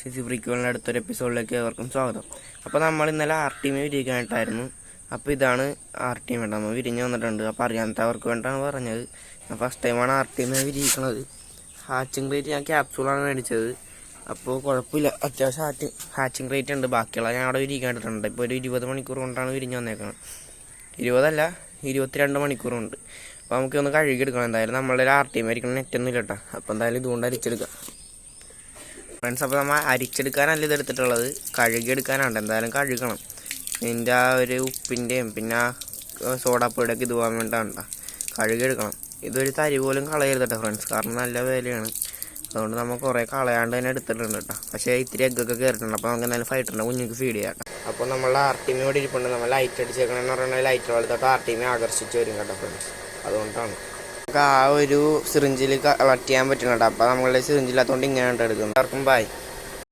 CC ഫ്രീക്വലിൻ്റെ അടുത്തൊരു എപ്പിസോഡിലേക്ക് ഏവർക്കും സ്വാഗതം. അപ്പോൾ നമ്മൾ ഇന്നലെ RTM വിരിയിക്കാനായിട്ടായിരുന്നു. അപ്പോൾ ഇതാണ് RTM വേണ്ട, നമ്മൾ വിരിഞ്ഞ് വന്നിട്ടുണ്ട്. അപ്പോൾ അറിയാത്തവർക്ക് വേണ്ടിയാണ് പറഞ്ഞത്. ഞാൻ ഫസ്റ്റ് ടൈമാണ് RTM വിരിയിക്കണത്. ഹാച്ചിങ് റേറ്റ് ഞാൻ ക്യാപ്സൂളാണ് മേടിച്ചത്. അപ്പോൾ കുഴപ്പമില്ല, അത്യാവശ്യം ഹാച്ചിങ് റേറ്റ് ഉണ്ട്. ബാക്കിയുള്ള ഞാൻ അവിടെ വിരിയിക്കാണ്ടിട്ടുണ്ട്. ഇപ്പോൾ ഒരു 20 മണിക്കൂർ കൊണ്ടാണ് വിരിഞ്ഞ് വന്നേക്കുന്നത്. 20 അല്ല 22 മണിക്കൂറുണ്ട്. അപ്പോൾ നമുക്കൊന്ന് കഴുകിയെടുക്കണം. എന്തായാലും നമ്മളുടെ ഒരു RTM ആയിരിക്കണം, നെറ്റൊന്നും ഇല്ല കേട്ടോ. അപ്പോൾ എന്തായാലും ഇതുകൊണ്ട് അരിച്ചെടുക്കാം ഫ്രണ്ട്സ്. അപ്പോൾ നമ്മൾ അരിച്ചെടുക്കാനല്ല ഇതെടുത്തിട്ടുള്ളത്, കഴുകിയെടുക്കാനാണ്. എന്തായാലും കഴുകണം. ഇതിൻ്റെ ആ ഒരു ഉപ്പിൻ്റെയും പിന്നെ സോഡാപ്പൊടിയൊക്കെ ഇത് പോകാൻ വേണ്ടിയാണ് കഴുകിയെടുക്കണം. ഇതൊരു തരി പോലും കളയരുത് കേട്ടോ ഫ്രണ്ട്സ്, കാരണം നല്ല വിലയാണ്. അതുകൊണ്ട് നമ്മൾ കുറേ കളയാണ്ട് തന്നെ എടുത്തിട്ടുണ്ട് കേട്ടോ. പക്ഷേ ഇത്തിരി എഗ്ഗൊക്കെ കയറിയിട്ടുണ്ട്. അപ്പോൾ നമുക്ക് എന്തായാലും ഫൈറ്ററിൻ്റെ കുഞ്ഞുങ്ങൾക്ക് ഫീഡ് ചെയ്യാം കേട്ടോ. അപ്പോൾ നമ്മളുടെ RTM ഇവിടെ ഇരിപ്പുണ്ട്. നമ്മൾ ലൈറ്റ് അടിച്ചേക്കണമെന്ന് പറഞ്ഞാൽ ലൈറ്റ് വളർത്തോട്ട് RTM ആകർഷിച്ച് വരും കേട്ടോ ഫ്രണ്ട്സ്. അതുകൊണ്ടാണ് നമുക്ക് ആ ഒരു സിറിഞ്ചിൽ കളക്ട് ചെയ്യാൻ പറ്റും കേട്ടോ. അപ്പോൾ നമ്മളുടെ സിറിഞ്ചില്ലാത്തതുകൊണ്ട് ഇങ്ങനെ എടുക്കുന്നത്. എല്ലാവർക്കും ബൈ.